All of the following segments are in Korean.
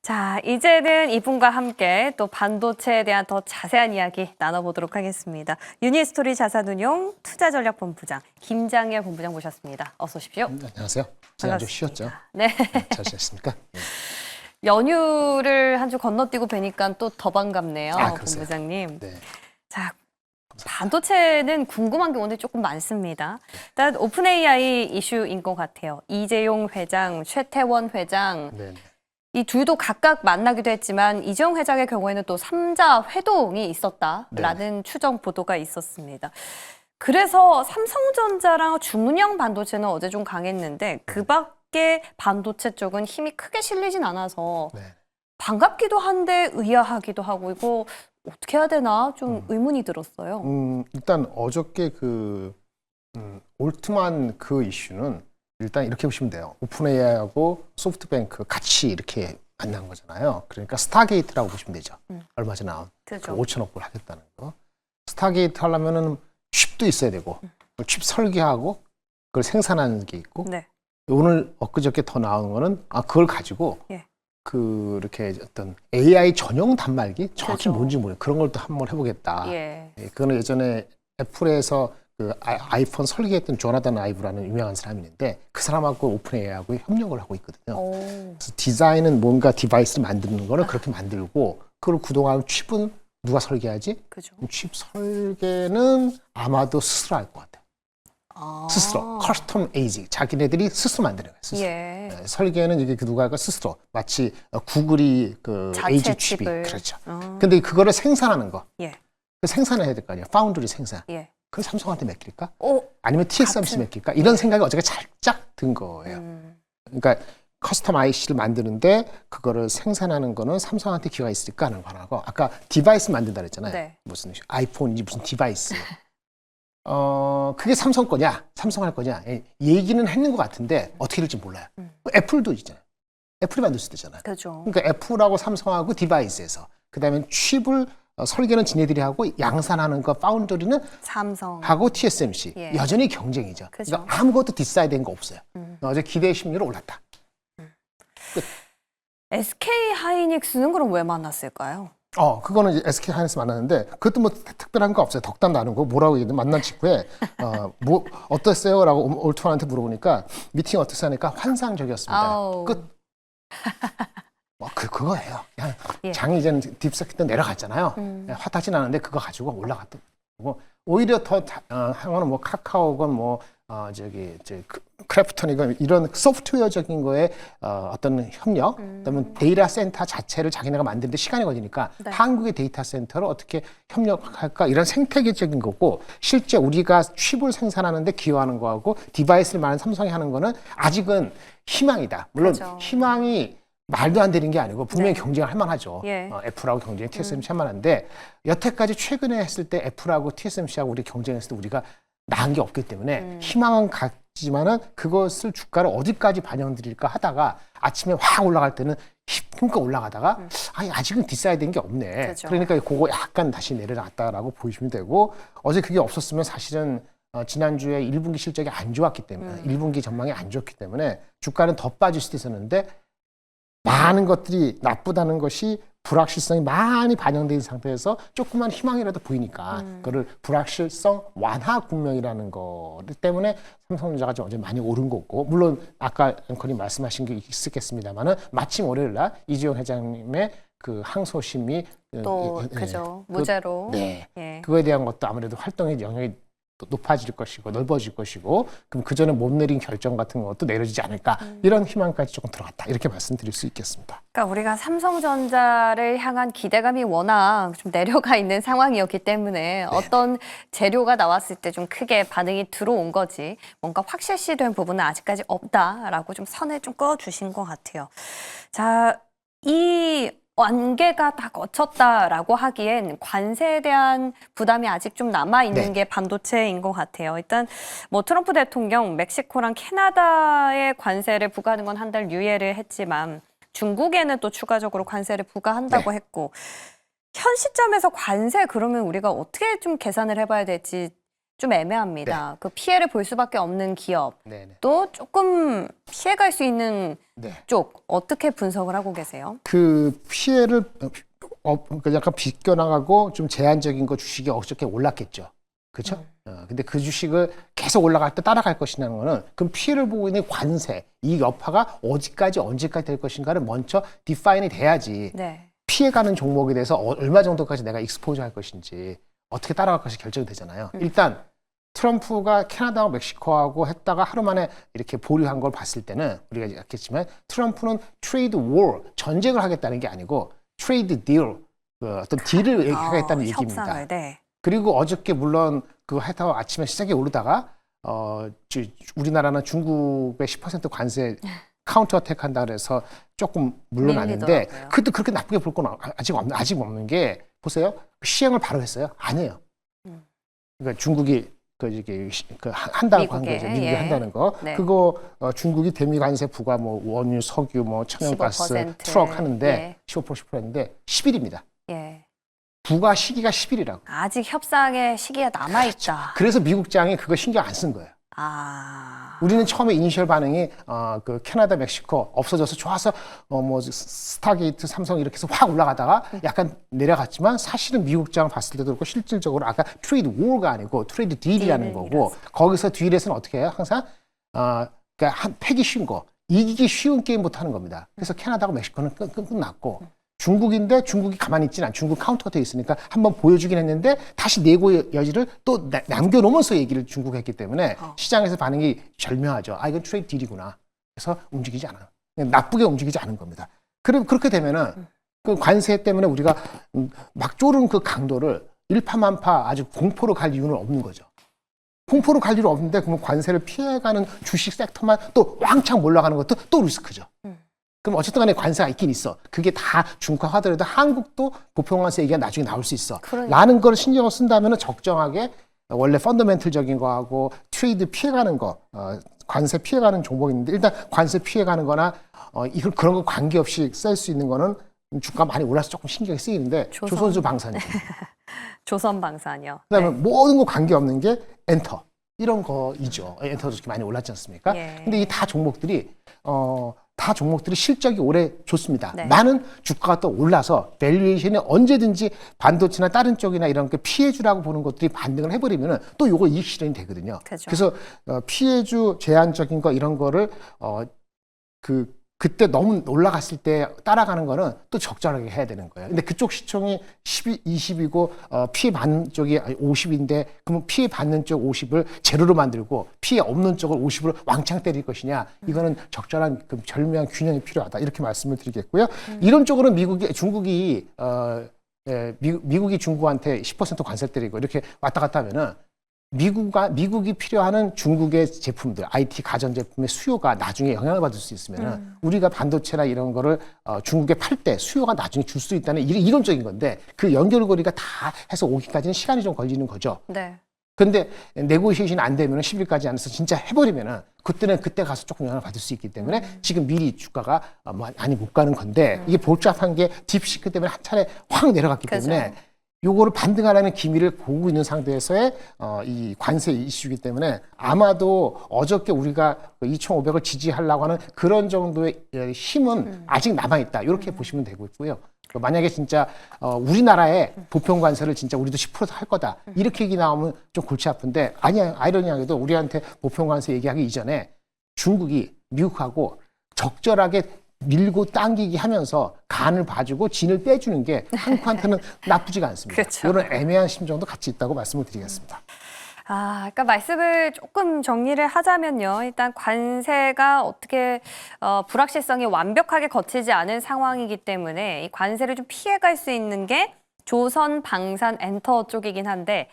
자, 이제는 이분과 함께 또 반도체에 대한 더 자세한 이야기 나눠보도록 하겠습니다. 유니스토리 자산운용 투자전략본부장 김장열 본부장 모셨습니다. 어서 오십시오. 안녕하세요. 지난주 쉬었죠? 네. 잘 지냈습니까? 연휴를 한 주 건너뛰고 뵈니까 또 더 반갑네요, 글쎄요. 본부장님. 네. 자, 반도체는 궁금한 게 오늘 조금 많습니다. 일단 오픈 AI 이슈인 것 같아요. 이재용 회장, 최태원 회장. 네. 이 둘도 각각 만나기도 했지만 이재용 회장의 경우에는 또 3자 회동이 있었다라는 추정 보도가 있었습니다. 그래서 삼성전자랑 주문형 반도체는 어제 좀 강했는데 그 밖에 반도체 쪽은 힘이 크게 실리진 않아서 네. 반갑기도 한데 의아하기도 하고 이거 어떻게 해야 되나 좀 의문이 들었어요. 일단 어저께 올트만 그 이슈는 일단 이렇게 보시면 돼요. 오픈 AI하고 소프트뱅크 같이 이렇게 만난 거잖아요. 그러니까 스타게이트라고 보시면 되죠. 얼마 전에 나온 그렇죠. 5천억 불 하겠다는 거. 스타게이트 하려면은 칩도 있어야 되고 칩 설계하고 그걸 생산하는 게 있고 네. 오늘 엊그저께 더 나온 거는 그걸 가지고 예. 이렇게 어떤 AI 전용 단말기 정확히 그렇죠. 뭔지 모르겠어요. 그런 걸 또 한번 해보겠다. 예. 그거는 예전에 애플에서 그 아이폰 설계했던 조나단 아이브라는 유명한 사람이 있는데 그 사람하고 오픈 AI하고 협력을 하고 있거든요. 오. 그래서 디자인은 뭔가 디바이스를 만드는 거는 그렇게 만들고 그걸 그동안 칩은 누가 설계하지? 그죠. 칩 설계는 아마도 스스로 할 것 같아요. 스스로 커스텀 에이지 자기네들이 스스로 만드는 거예요. 스스로. 예. 설계는 이게 누가 할까 스스로 마치 구글이 그 자체 에이지 칩이 칩을. 그렇죠. 근데 그거를 생산하는 거 예. 그 생산해야 될 거 아니에요. 파운드리 생산. 예. 그걸 삼성한테 맡길까? 오. 아니면 TSMC 같은. 맡길까? 이런 생각이 어저께 살짝 든 거예요. 그러니까 커스텀 IC를 만드는데 그거를 생산하는 거는 삼성한테 기회가 있을까 하는 거 하나고 아까 디바이스 만든다 그랬잖아요. 네. 무슨 아이폰인지 무슨 디바이스. 그게 삼성 거냐? 삼성 할 거냐? 얘기는 했는 것 같은데 어떻게 될지 몰라요. 애플도 있잖아요. 애플이 만들 수도 있잖아요. 그죠. 그러니까 애플하고 삼성하고 디바이스에서 그다음에 칩을 설계는 지네들이 하고 양산하는 거 파운드리는 삼성. 하고 TSMC 예. 여전히 경쟁이죠. 그죠. 그러니까 아무것도 디사이드된 거 없어요. 어제 기대 심리로 올랐다. SK 하이닉스는 그럼 왜 만났을까요? 그거는 이제 SK 하이닉스 만났는데 그것도 뭐 특별한 거 없어요. 덕담 나눈 거 뭐라고 얘기했는데 만난 직후에 뭐 어땠어요?라고 올트만한테 물어보니까 미팅 어땠어요? 하니까 환상적이었습니다. 아우. 끝. 그거예요. 그냥 예. 장이 이제는 딥서킷 때 내려갔잖아요. 화타진 않은데 그거 가지고 올라갔던 거고 오히려 더 하면은 뭐 카카오건 뭐 크래프톤이건 이런 소프트웨어적인 거에 어떤 협력, 그다음에 데이터 센터 자체를 자기네가 만드는데 시간이 걸리니까 네. 한국의 데이터 센터를 어떻게 협력할까 이런 생태계적인 거고 실제 우리가 칩을 생산하는데 기여하는 거하고 디바이스를 많은 삼성이 하는 거는 아직은 희망이다. 물론 그렇죠. 희망이 말도 안 되는 게 아니고 분명히 네. 경쟁을 할 만하죠. 예. 애플하고 경쟁, TSMC 할 만한데 여태까지 최근에 했을 때 애플하고 TSMC하고 우리 경쟁했을 때 우리가 나은 게 없기 때문에 희망은 갖지만은 그것을 주가를 어디까지 반영드릴까 하다가 아침에 확 올라갈 때는 힘껏 올라가다가 아직은 디사이드된 게 없네. 그죠. 그러니까 그거 약간 다시 내려놨다라고 보시면 되고 어제 그게 없었으면 사실은 지난주에 1분기 실적이 안 좋았기 때문에 1분기 전망이 안 좋기 때문에 주가는 더 빠질 수도 있었는데 많은 것들이 나쁘다는 것이 불확실성이 많이 반영된 상태에서 조그만 희망이라도 보이니까 그거를 불확실성 완화 국면이라는 거 때문에 삼성전자가 좀 어제 많이 오른 거고 물론 아까 앵커님 말씀하신 게 있었겠습니다만은 마침 월요일 날 이재용 회장님의 그 항소심이 또 그죠. 무죄로. 네. 예. 그거에 대한 것도 아무래도 활동의 영역이 높아질 것이고 넓어질 것이고 그럼 그 전에 못 내린 결정 같은 것도 내려지지 않을까 이런 희망까지 조금 들어갔다 이렇게 말씀드릴 수 있겠습니다. 그러니까 우리가 삼성전자를 향한 기대감이 워낙 좀 내려가 있는 상황이었기 때문에 어떤 재료가 나왔을 때 좀 크게 반응이 들어온 거지 뭔가 확실시된 부분은 아직까지 없다라고 좀 선을 좀 그어주신 것 같아요. 자, 이 완계가 다 거쳤다라고 하기엔 관세에 대한 부담이 아직 좀 남아있는 네. 게 반도체인 것 같아요. 일단 뭐 트럼프 대통령 멕시코랑 캐나다에 관세를 부과하는 건 한 달 유예를 했지만 중국에는 또 추가적으로 관세를 부과한다고 네. 했고 현 시점에서 관세 그러면 우리가 어떻게 좀 계산을 해봐야 될지 좀 애매합니다. 그 피해를 볼 수밖에 없는 기업, 네네. 또 조금 피해갈 수 있는 네. 쪽 어떻게 분석을 하고 계세요? 그 피해를 그 약간 비껴나가고 좀 제한적인 거 주식이 어저께 올랐겠죠. 그렇죠? 근데 그 주식을 계속 올라갈 때 따라갈 것이냐는 거는 그 피해를 보고 있는 관세, 이 여파가 어디까지 언제까지 될 것인가를 먼저 디파인이 돼야지 네. 피해가는 종목에 대해서 얼마 정도까지 내가 익스포저 할 것인지 어떻게 따라갈 것이 결정이 되잖아요. 일단 트럼프가 캐나다와 멕시코하고 했다가 하루 만에 이렇게 보류한 걸 봤을 때는 우리가 알겠지만 트럼프는 트레이드 워, 전쟁을 하겠다는 게 아니고 트레이드 딜, 어떤 딜을 하겠다는 얘기입니다. 협상을, 네. 그리고 어저께 물론 그거 했다가 아침에 시장에 오르다가 우리나라는 중국의 10% 관세 카운터 어택 한다 그래서 조금 물러났는데 밀리더라고요. 그것도 그렇게 나쁘게 볼 건 아직 없는 게 보세요. 시행을 바로 했어요? 아니에요. 그러니까 중국이 한다고 한 거죠. 미국이 예. 한다는 거. 네. 그거 중국이 대미 관세 부과 뭐 원유, 석유, 뭐 천연가스, 15%. 트럭 하는데 예. 15%인데 10일입니다. 예. 부과 시기가 10일이라고. 아직 협상의 시기가 남아있다. 그래서 미국장이 그거 신경 안 쓴 거예요. 아. 우리는 처음에 이니셜 반응이 그 캐나다, 멕시코 없어져서 좋아서 뭐 스타게이트, 삼성 이렇게 해서 확 올라가다가 약간 내려갔지만 사실은 미국장 봤을 때도 그렇고 실질적으로 아까 트레이드 워가 아니고 트레이드 딜이라는 거고 거기서 딜에서는 어떻게 해요? 항상 그러니까 패기 쉬운 거, 이기기 쉬운 게임부터 하는 겁니다. 그래서 캐나다하고 멕시코는 끝났고 중국인데 중국이 가만히 있지는 않아. 중국 카운터가 돼 있으니까 한번 보여주긴 했는데 다시 내고의 여지를 또 남겨놓으면서 얘기를 중국 했기 때문에 시장에서 반응이 절묘하죠. 아, 이건 트레이드 딜이구나. 그래서 움직이지 않아요. 그냥 나쁘게 움직이지 않은 겁니다. 그럼 그렇게 되면은 그 관세 때문에 우리가 막 쪼른 그 강도를 일파만파 아주 공포로 갈 이유는 없는 거죠. 공포로 갈 일은 없는데 그러면 관세를 피해가는 주식 섹터만 또 왕창 올라가는 것도 또 리스크죠. 그럼 어쨌든 간에 관세가 있긴 있어. 그게 다 중과하더라도 한국도 보편관세 얘기가 나중에 나올 수 있어. 라는 걸 신경을 쓴다면 적정하게 원래 펀더멘털적인 거하고 트레이드 피해가는 거, 관세 피해가는 종목이 있는데 일단 관세 피해가는 거나 이걸 그런 거 관계없이 쓸 수 있는 거는 주가 많이 올라서 조금 신경이 쓰이는데 조선주 방산이죠. 조선방산이요. 그다음에 모든 거 관계없는 게 엔터. 이런 거이죠. 엔터도 이렇게 많이 올랐지 않습니까? 예. 근데 이 다 종목들이 실적이 올해 좋습니다. 네. 많은 주가가 또 올라서 밸류에이션이 언제든지 반도체나 다른 쪽이나 이런 게 피해주라고 보는 것들이 반등을 해버리면은 또 요거 이익 실현이 되거든요. 그죠. 그래서 피해주 제한적인 거 이런 거를 그때 너무 올라갔을 때 따라가는 거는 또 적절하게 해야 되는 거예요. 근데 그쪽 시총이 20이고 피해 받는 쪽이 50인데 그러면 피해 받는 쪽 50을 제로로 만들고 피해 없는 쪽을 50으로 왕창 때릴 것이냐. 이거는 적절한 그 절묘한 균형이 필요하다. 이렇게 말씀을 드리겠고요. 이런 쪽으로는 중국이 중국한테 10% 관세 때리고 이렇게 왔다 갔다 하면은 미국이 필요하는 중국의 제품들, IT 가전제품의 수요가 나중에 영향을 받을 수 있으면 우리가 반도체나 이런 거를 중국에 팔 때 수요가 나중에 줄 수 있다는 이론적인 건데 그 연결고리가 다 해서 오기까지는 시간이 좀 걸리는 거죠. 네. 근데 네고시에이션이 안 되면 10일까지 안 해서 진짜 해버리면은 그때는 그때 가서 조금 영향을 받을 수 있기 때문에 지금 미리 주가가 많이 못 가는 건데 이게 복잡한 게 딥시크 때문에 한 차례 확 내려갔기 때문에 요거를 반등하라는 기미를 보고 있는 상태에서의 이 관세 이슈이기 때문에 아마도 어저께 우리가 2,500을 지지하려고 하는 그런 정도의 힘은 아직 남아있다. 이렇게 보시면 되고 있고요. 만약에 진짜 우리나라의 보편 관세를 진짜 우리도 10% 할 거다. 이렇게 얘기 나오면 좀 골치 아픈데 아니야. 아이러니하게도 우리한테 보편 관세 얘기하기 이전에 중국이 미국하고 적절하게 밀고 당기기 하면서 간을 봐주고 진을 빼주는 게 한국한테는 나쁘지가 않습니다. 그렇죠. 이런 애매한 심정도 같이 있다고 말씀을 드리겠습니다. 그러니까 말씀을 조금 정리를 하자면요. 일단 관세가 어떻게 불확실성이 완벽하게 거치지 않은 상황이기 때문에 이 관세를 좀 피해갈 수 있는 게 조선, 방산, 엔터 쪽이긴 한데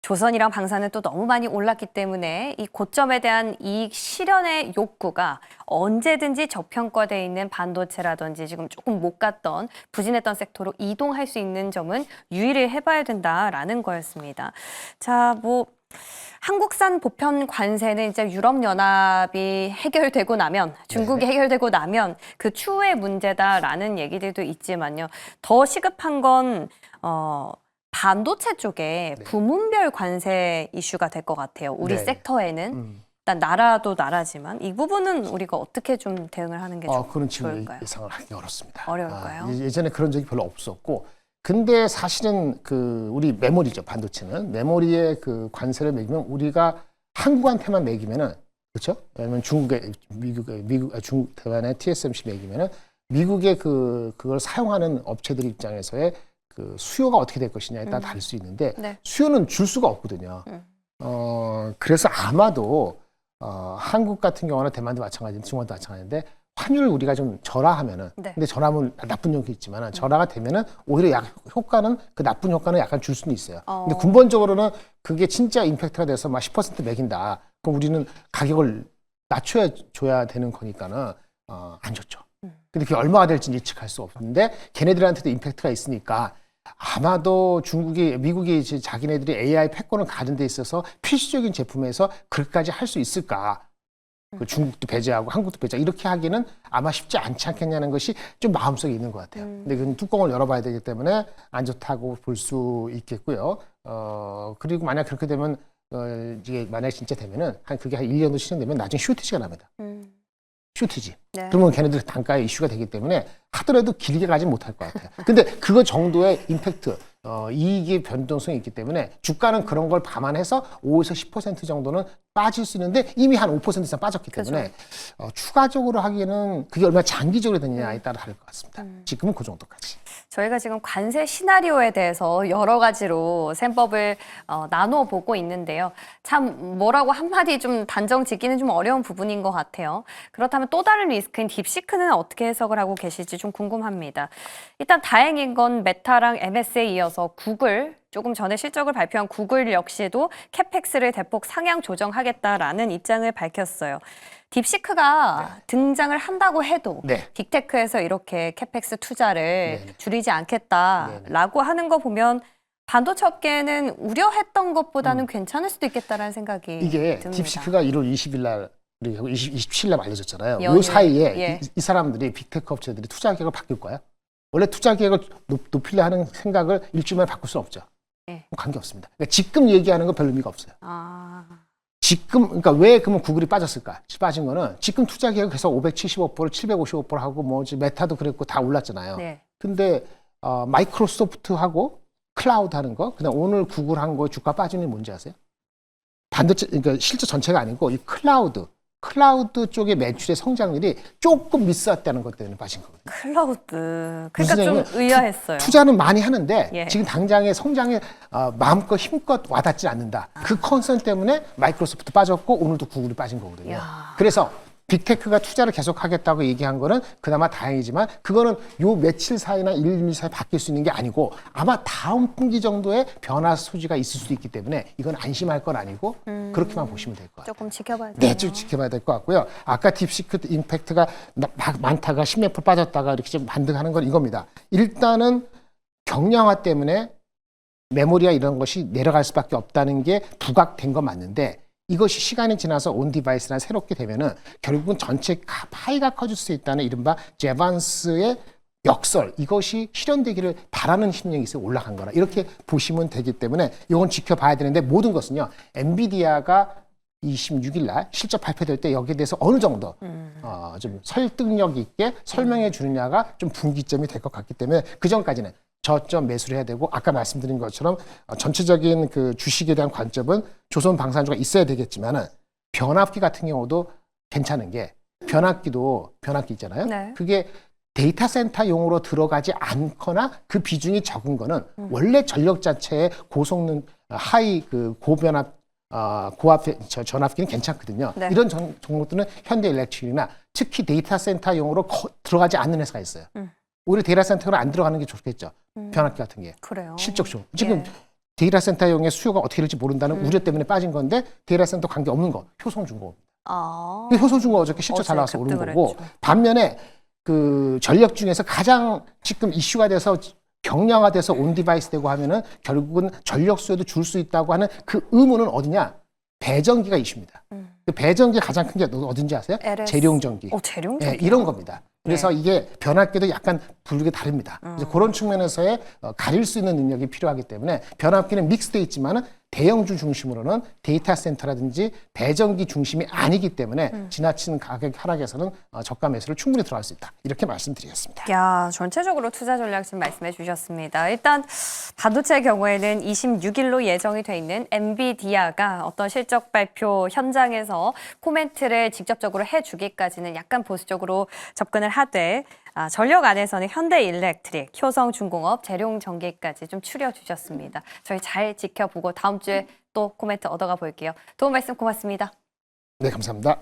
조선이랑 방산은 또 너무 많이 올랐기 때문에 이 고점에 대한 이익 실현의 욕구가 언제든지 저평가돼 있는 반도체라든지 지금 조금 못 갔던 부진했던 섹터로 이동할 수 있는 점은 유의를 해봐야 된다라는 거였습니다. 자, 한국산 보편 관세는 이제 유럽연합이 해결되고 나면 중국이 해결되고 나면 그 추후의 문제다라는 얘기들도 있지만요. 더 시급한 건 반도체 쪽에 네. 부문별 관세 이슈가 될 것 같아요. 우리 네. 섹터에는. 일단 나라도 나라지만 이 부분은 우리가 어떻게 좀 대응을 하는 게 그런 지금 좋을까요? 예상을 하기 어렵습니다. 어려울까요? 예전에 그런 적이 별로 없었고, 근데 사실은 우리 메모리죠, 반도체는 메모리에 그 관세를 매기면 우리가 한국한테만 매기면은, 그렇죠? 왜냐면 중국 대만의 TSMC 매기면은 미국의 그걸 사용하는 업체들 입장에서의 그 수요가 어떻게 될 것이냐에 따라 다를 수 있는데 네. 수요는 줄 수가 없거든요. 그래서 아마도 한국 같은 경우는 대만도 마찬가지인데 중국도 마찬가지인데 환율을 우리가 좀 절하하면은 네. 근데 절하면 나쁜 점도 있지만 절하가 되면은 오히려 효과는 그 나쁜 효과는 약간 줄 수는 있어요. 근데 근본적으로는 그게 진짜 임팩트가 돼서 막 10% 매긴다. 그럼 우리는 가격을 낮춰줘야 되는 거니까는 안 좋죠. 근데 그게 얼마가 될지 예측할 수 없는데 걔네들한테도 임팩트가 있으니까 아마도 미국이 이제 자기네들이 AI 패권을 가는 데 있어서 필수적인 제품에서 그렇게까지 할 수 있을까? 그 중국도 배제하고 한국도 배제하고 이렇게 하기는 아마 쉽지 않지 않겠냐는 것이 좀 마음속에 있는 것 같아요. 근데 그건 뚜껑을 열어봐야 되기 때문에 안 좋다고 볼 수 있겠고요. 그리고 만약 그렇게 되면 이게 만약 진짜 되면은 그게 한 1년 정도 진행되면 나중에 쇼티지가 납니다. 쇼티지. 네. 그러면 걔네들 단가에 이슈가 되기 때문에 하더라도 길게 가지 못할 것 같아요. 근데 그거 정도의 임팩트, 이익의 변동성이 있기 때문에 주가는 그런 걸 감안해서 5에서 10% 정도는 빠질 수 있는데 이미 한 5% 이상 빠졌기 때문에 추가적으로 하기에는 그게 얼마나 장기적으로 되느냐에 따라 다를 것 같습니다. 지금은 그 정도까지. 저희가 지금 관세 시나리오에 대해서 여러 가지로 셈법을 나누어 보고 있는데요. 참 뭐라고 한마디 좀 단정 짓기는 좀 어려운 부분인 것 같아요. 그렇다면 또 다른 리스크인 딥시크는 어떻게 해석을 하고 계실지 좀 궁금합니다. 일단 다행인 건 메타랑 MS에 이어서 구글, 조금 전에 실적을 발표한 구글 역시도 캐펙스를 대폭 상향 조정하겠다라는 입장을 밝혔어요. 딥시크가 등장을 한다고 해도 네. 빅테크에서 이렇게 캐펙스 투자를 네네. 줄이지 않겠다라고 하는 거 보면 반도체 업계는 우려했던 것보다는 괜찮을 수도 있겠다라는 생각이 이게 듭니다. 딥시크가 1월 20일 날 그리고 27일 날 알려졌잖아요. 이 연휴. 사이에 예. 이 사람들이 빅테크 업체들이 투자 계획을 바뀔 거야? 원래 투자 계획을 높이려 하는 생각을 일주일 만에 바꿀 수는 없죠. 예. 관계없습니다. 그러니까 지금 얘기하는 건 별 의미가 없어요. 지금, 그러니까 왜 그러면 구글이 빠졌을까? 빠진 거는 지금 투자 계획을 계속 575%, 755% 하고 메타도 그랬고 다 올랐잖아요. 네. 근데 마이크로소프트하고 클라우드 하는 거, 그다음 오늘 구글 한 거 주가 빠지는 게 뭔지 아세요? 반도체, 그러니까 실제 전체가 아니고 이 클라우드 쪽의 매출의 성장률이 조금 미스왔다는 것 때문에 빠진 거거든요. 클라우드. 그러니까 무슨 좀 얘기냐면 의아했어요. 투자는 많이 하는데 예. 지금 당장의 성장에 마음껏 힘껏 와닿지 않는다. 그 컨선 때문에 마이크로소프트 빠졌고 오늘도 구글이 빠진 거거든요. 이야. 그래서 빅테크가 투자를 계속하겠다고 얘기한 거는 그나마 다행이지만 그거는 요 며칠 사이나 1, 2일 사이 바뀔 수 있는 게 아니고 아마 다음 분기 정도의 변화 소지가 있을 수도 있기 때문에 이건 안심할 건 아니고 그렇게만 보시면 될 것 같아요. 조금 지켜봐야 돼요. 네, 좀 지켜봐야 될 것 같고요. 아까 딥시크 임팩트가 많다가 10몇 % 빠졌다가 이렇게 좀 반등하는 건 이겁니다. 일단은 경량화 때문에 메모리와 이런 것이 내려갈 수밖에 없다는 게 부각된 건 맞는데 이것이 시간이 지나서 온 디바이스나 새롭게 되면은 결국은 전체 파이가 커질 수 있다는 이른바 제반스의 역설, 이것이 실현되기를 바라는 심령이 있어 올라간 거라 이렇게 보시면 되기 때문에 이건 지켜봐야 되는데 모든 것은요. 엔비디아가 26일 날 실적 발표될 때 여기에 대해서 어느 정도 좀 설득력 있게 설명해 주느냐가 좀 분기점이 될 것 같기 때문에 그 전까지는 저점 매수를 해야 되고 아까 말씀드린 것처럼 전체적인 그 주식에 대한 관점은 조선 방산주가 있어야 되겠지만은 변압기 같은 경우도 괜찮은 게 변압기 있잖아요. 네. 그게 데이터 센터용으로 들어가지 않거나 그 비중이 적은 거는 원래 전력 자체의 고성능 고변압 고압 전압기는 괜찮거든요. 네. 이런 종목들은 현대일렉트릭이나 특히 데이터 센터용으로 들어가지 않는 회사가 있어요. 오히려 데이터 센터로 안 들어가는 게 좋겠죠. 변압기 같은 게. 그래요. 실적적으로. 지금 예. 데이터 센터용의 수요가 어떻게 될지 모른다는 우려 때문에 빠진 건데 데이터 센터 관계 없는 거. 효성중공업. 효성중공업 어저께 실적 잘 나와서 오른 급등을 거고 했죠. 반면에 그 전력 중에서 가장 지금 이슈가 돼서 경량화돼서 온 디바이스 되고 하면은 결국은 전력 수요도 줄 수 있다고 하는 그 의무는 어디냐? 배전기가 이슈입니다. 그 배전기 가장 큰 게 어딘지 아세요? LS. 재룡전기. 재룡전기. 이런 겁니다. 그래서 이게 변압기도 약간 분류가 다릅니다. 그래서 그런 측면에서의 가릴 수 있는 능력이 필요하기 때문에 변압기는 믹스되어 있지만은 대형주 중심으로는 데이터 센터라든지 배전기 중심이 아니기 때문에 지나친 가격 하락에서는 저가 매수를 충분히 들어갈 수 있다. 이렇게 말씀드리겠습니다. 야, 전체적으로 투자 전략 좀 말씀해 주셨습니다. 일단 반도체의 경우에는 26일로 예정이 돼 있는 엔비디아가 어떤 실적 발표 현장에서 코멘트를 직접적으로 해주기까지는 약간 보수적으로 접근을 하되 전력 안에서는 현대일렉트릭, 효성중공업, 재룡전기까지 좀 추려주셨습니다. 저희 잘 지켜보고 다음 주에 또 코멘트 얻어가 볼게요. 도움 말씀 고맙습니다. 네, 감사합니다.